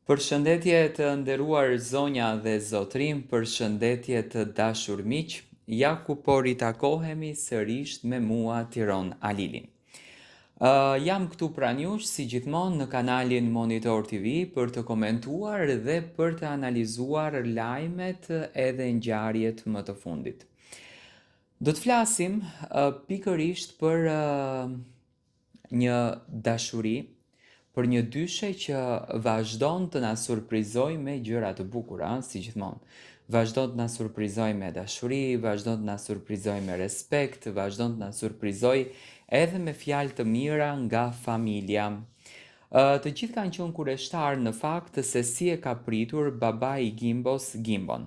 Përshëndetje të nderuar zonja dhe zotrim, përshëndetje të dashur miq, ja ku po ritakohemi sërish me mua Tiron Alilin. Jam këtu pranë jush si gjithmonë në kanalin Monitor TV për të komentuar dhe për të analizuar lajmet edhe ngjarjet më të fundit. Do të flasim pikërisht për një dashuri, për një dyshe që vazhdon të na surprizoj me gjëra të bukura, si gjithmonë. Vazhdon të na surprizoj me dashuri, vazhdon të na surprizoj me respekt, vazhdon të na surprizoj edhe me fjalë të mira nga familja. Të gjithë kanë qenë kureshtar në fakt se si e ka pritur babai i Gimbos Gimbon.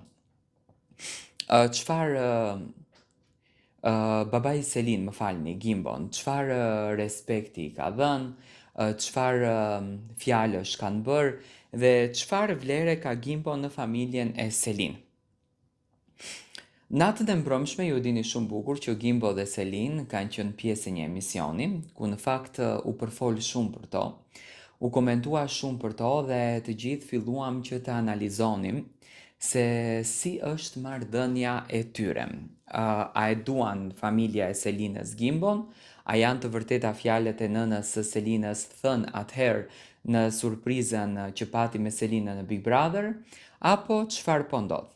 Babai Selin, më falni, Gimbon, çfarë respekti i ka dhënë, çfarë fjalësh kanë bërë dhe çfarë vlere ka Gimbon në familjen e Selin. Natën e mbrëmshme ju dini shumë bukur që Gimbo dhe Selin kanë qenë pjesë e një emisioni, ku në fakt u përfol shumë për to, u komentua shumë për to dhe të gjithë filluam që të analizonim se si është marrëdhënia e tyre. A e duan familja e Selinës Gimbon? A janë të vërteta fjalët e nënës së Selinës thënë atëherë në surprizën që pati me Selinën në Big Brother? Apo çfarë po ndodh?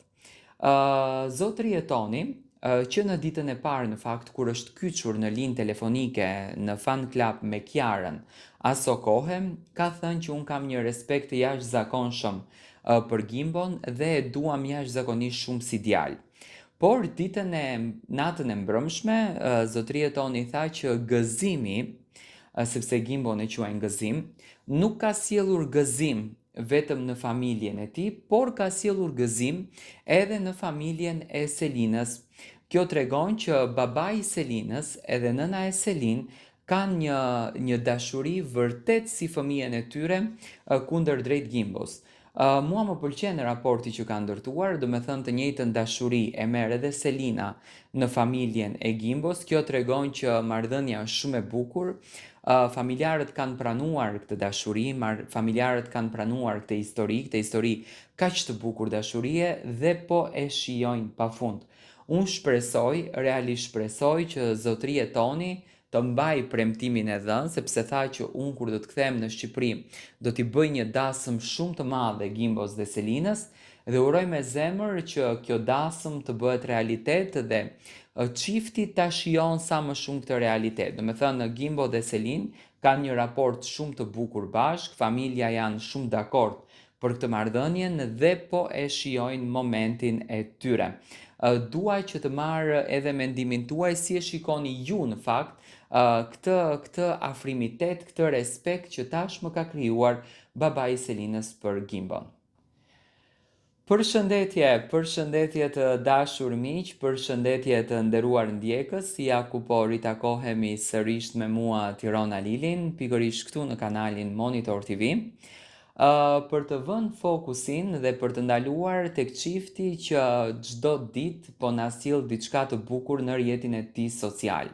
Zotri Jetoni, që në ditën e parë në fakt kur është kyçur në linjë telefonike në fan club me Kiarën, aso kohë ka thënë që unë kam një respekt të jashtëzakonshëm për Gimbon dhe e duam jashtëzakonisht shumë si djalë. Por natën e mbrëmshme, zotri Jetoni tha që gëzimi, sepse Gimbon e quajnë gëzim, nuk ka sjellur gëzim vetëm në familjen e tij, por ka sjellur gëzim edhe në familjen e Selinës. Kjo tregon që babai i Selinës edhe nëna e Selin kanë një dashuri vërtet si fëmijën e tyre kundër drejt Gimbos. Mua më pëlqen raporti që ka ndërtuar, do me thënë të njëjtën dashuri e merr edhe Selina në familjen e Gimbos. Kjo tregon që marrëdhënia është shumë e bukur. Familjarët kanë pranuar këtë dashuri, familjarët kanë pranuar këtë histori kaq të bukur dashurie dhe po e shijojnë pafund. Unë realisht shpresoj që zotëria Toni të mbaj premtimin e dhënë, sepse tha që unë kur do të kthehem në Shqipëri do t'i bëj një dasëm shumë të madhe Gimbos dhe Selinës dhe uroj me zemër që kjo dasëm të bëhet realitet dhe çifti ta shijon sa më shumë këtë realitet. Do me thënë Gimbo dhe Selin kanë një raport shumë të bukur bashkë, familja janë shumë dakord për këtë marrëdhënien dhe po e shijojnë momentin e tyre. Dua që të marr edhe mendimin tuaj si e shikoni ju në fakt këtë afrimitet, këtë respekt që tashmë ka krijuar babai i Selinës për Gimbon. Përshëndetje të dashur miq, përshëndetje të nderuar ndjekës, ja ku po ritakohemi sërish me mua Tiron Alilin, pikërisht këtu në kanalin Monitor TV, për të vënë fokusin dhe për të ndaluar tek çifti që çdo ditë po na sjell diçka të bukur në rrjetin e tij social,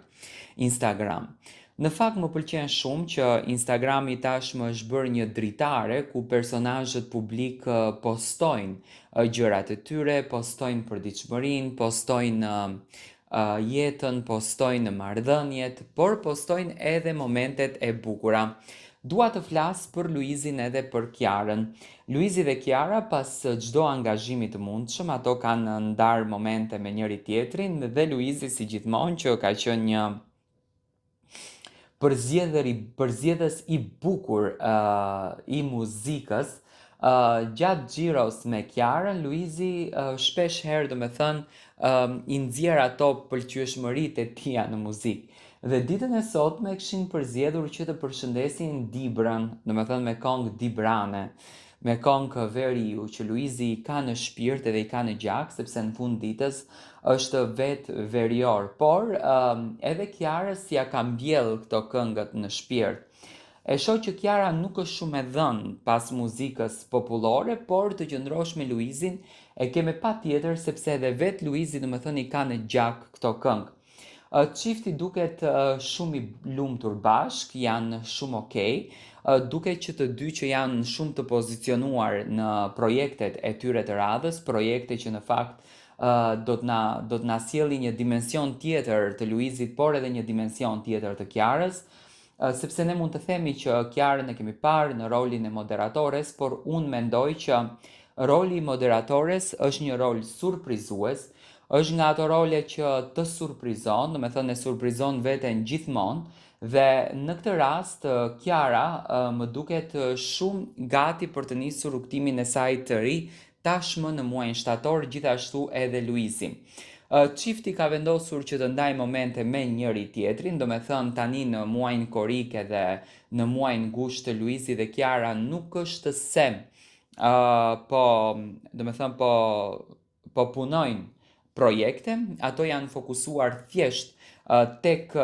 Instagram. Në fakt më pëlqen shumë që Instagrami tashmë është bërë një dritare ku personazhet publik postojnë gjërat e tyre, postojnë përditshmërinë, postojnë jetën, postojnë marrëdhëniet, por postojnë edhe momentet e bukura. Dua të flas për Luizin edhe për Kiarën. Luizi dhe Kiara pas çdo angazhimi të mundshëm, ato kanë ndarë momente me njëri tjetrin dhe Luizi si gjithmonë që ka qenë një përzjedhës i bukur i muzikës, gjatë xhiros me Kiarën, Luizi shpesh herë, do me thënë, i nxjerr ato pëlqyeshmëritë e tija në muzikë. Dhe ditën e sotme kishin përzgjedhur që të përshëndesin Dibrën, do me thënë me këngë Dibrane, me këngë Veriu, që Luizi i ka në shpirt edhe i ka në gjak, sepse në fund ditës është vetë verior, por edhe Kiarës ja ka mbjell këto këngët në shpirt. E shoh që Kiara nuk është shumë e dhënë pas muzikës popullore, por të qëndrosh me Luizin e ke me patjetër sepse edhe vetë Luizi do me thënë i ka në gjak këto këngë. Çifti duket shumë i lumtur bashk, janë shumë okay. duke që të dy që janë shumë të pozicionuar në projektet e tyre të radhës, projekte që në fakt do t'na sjellin një dimension tjetër të Luizit, por edhe një dimension tjetër të Kiarës, sepse ne mund të themi që Kiarën e kemi parë në rolin e moderatores, por unë mendoj që roli i moderatores është një rol surprizues, është nga ato role që të surprizon, do me thënë e surprizon veten gjithmonë, dhe në këtë rast Kiara më duket shumë gati për të nisur rrugtimin e saj të ri tashmë në muajin shtator, gjithashtu edhe Luizi. Çifti ka vendosur që të ndajë momente me njëri tjetrin, do me thënë tani në muajin korik edhe në muajin gusht të Luizi dhe Kiara nuk është se po, do me thënë po punojnë projekte, ato janë fokusuar thjesht tek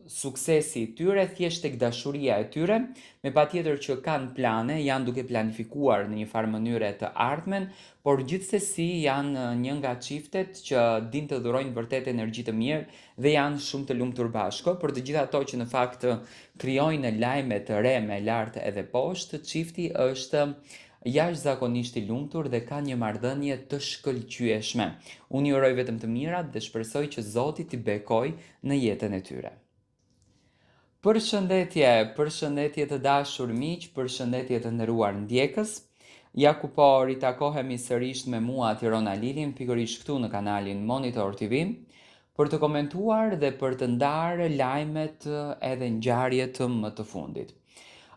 suksesi i tyre, thjesht tek dashuria e tyre, me patjetër që kanë plane, janë duke planifikuar në një farë mënyre të ardhmen, por gjithsesi janë një nga çiftet që din të dhurojnë vërtet energji të mirë dhe janë shumë të lumtur bashkë. Për të gjithë ato që në fakt krijojnë lajme të re me lart edhe poshtë, çifti është jashtëzakonisht i lumtur dhe ka një marrëdhënie të shkëlqyeshme. Unë ju uroj vetëm të mirat dhe shpresoj që Zoti t'i bekojë në jetën e tyre. Përshëndetje të dashur miq, përshëndetje të nderuar ndjekës. Ja ku po ritakohemi sërish me mua Tirona Lilin, pikërisht këtu në kanalin Monitor TV, për të komentuar dhe për të ndarë lajmet edhe ngjarjet më të fundit.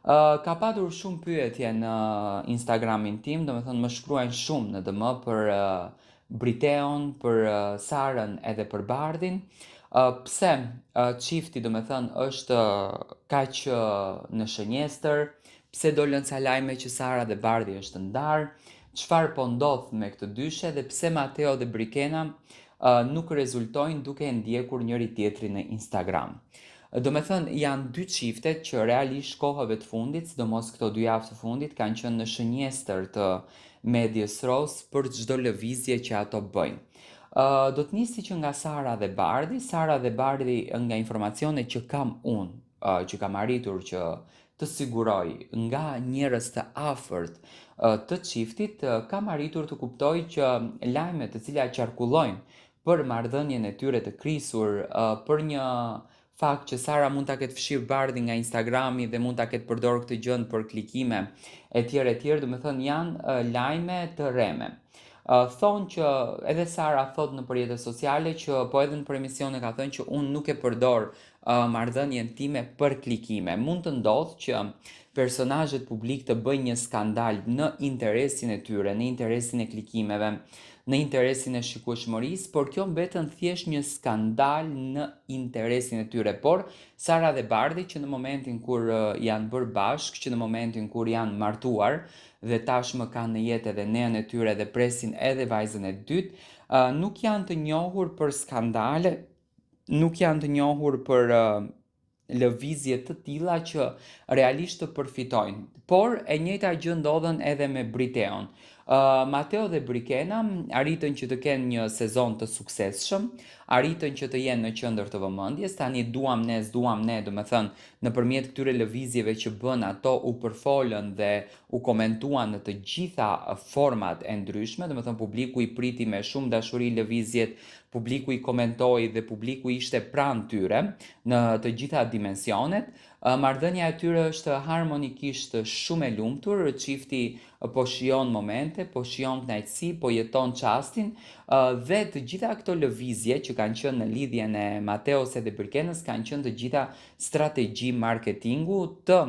Ka patur shumë pyetje në Instagramin tim, do me thënë më shkruajnë shumë në DM për Briteon, për Sarën edhe për Bardhin. Pse çifti do me thënë është kaq në shënjestër, pse dolën ca lajme që Sara dhe Bardhi është ndarë, çfarë po ndodh me këtë dyshe dhe pse Matteo dhe Brikena nuk rezultojnë duke ndjekur njëri tjetrin në Instagram. Do me thënë, janë dy çiftet që realisht kohëve të fundit, sidomos këto 2 javë të fundit, kanë qenë në shënjestër të medias ros për çdo lëvizje që ato bëjnë. Do të nisi që nga Sara dhe Bardhi nga informacionet që kam unë, që kam arritur që të siguroj nga njerëz të afërt të çiftit, kam arritur të kuptoj që lajmet të cilat qarkullojnë për marrëdhënien e tyre të krisur, për një fakt që Sara mund ta ketë fshirë Bardhin nga Instagrami dhe mund ta ketë përdorur këtë gjë për klikime etj, do me thënë janë lajme të rreme. Thonë që edhe Sara thot në rrjetet sociale që po edhe në për emisione ka thënë që unë nuk e përdor marrëdhënien time për klikime. Mund të ndodhë që personazhet publik të bëjnë një skandal në interesin e tyre, në interesin e klikimeve, në interesin e shikueshmërisë, por kjo mbetën thjesht një skandal në interesin e tyre. Por Sara dhe Bardhi që në momentin kur janë bërë bashkë, që në momentin kur janë martuar dhe tashmë kanë në jetë edhe nenën e tyre dhe presin edhe vajzën e dytë, nuk janë të njohur për skandale, nuk janë të njohur për lëvizje të tilla që realisht të përfitojnë. Por e njëjta gjë ndodhen edhe me Briteon. Matteo dhe Brikena arritën që të kenë një sezon të suksesshëm, arritën që të jenë në qendër të vëmendjes, tani duam ne, do me thënë nëpërmjet këtyre lëvizjeve që bën ato u përfolën dhe u komentuan në të gjitha format e ndryshme, do me thënë publiku i priti me shumë dashuri lëvizjet, publiku i komentoi dhe publiku ishte pranë tyre në të gjitha dimensionet. Marrëdhënia e tyre është harmonikisht shumë e lumtur, çifti po shijon momente, po shijon kënaqësi, po jeton çastin dhe të gjitha këto lëvizje që kanë qenë në lidhjen e Mateos dhe Birkenës kanë qenë të gjitha strategji marketingu të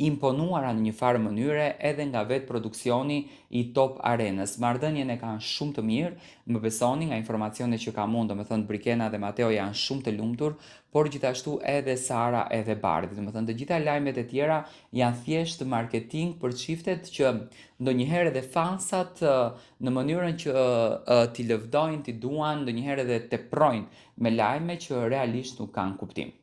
imponuara në një farë mënyre edhe nga vetë produksioni i Top Arenës. Marrëdhënien e kanë shumë të mirë, më besoni nga informacionet që kam unë, domethënë Brikena dhe Mateo janë shumë të lumtur, por gjithashtu edhe Sara edhe Bardhi. Domethënë të gjitha lajmet e tjera janë thjesht marketing për çiftet që ndonjëherë edhe fansat në mënyrën që t'i lëvdojnë, t'i duan, ndonjëherë edhe teprojnë me lajme që realisht nuk kanë kuptim.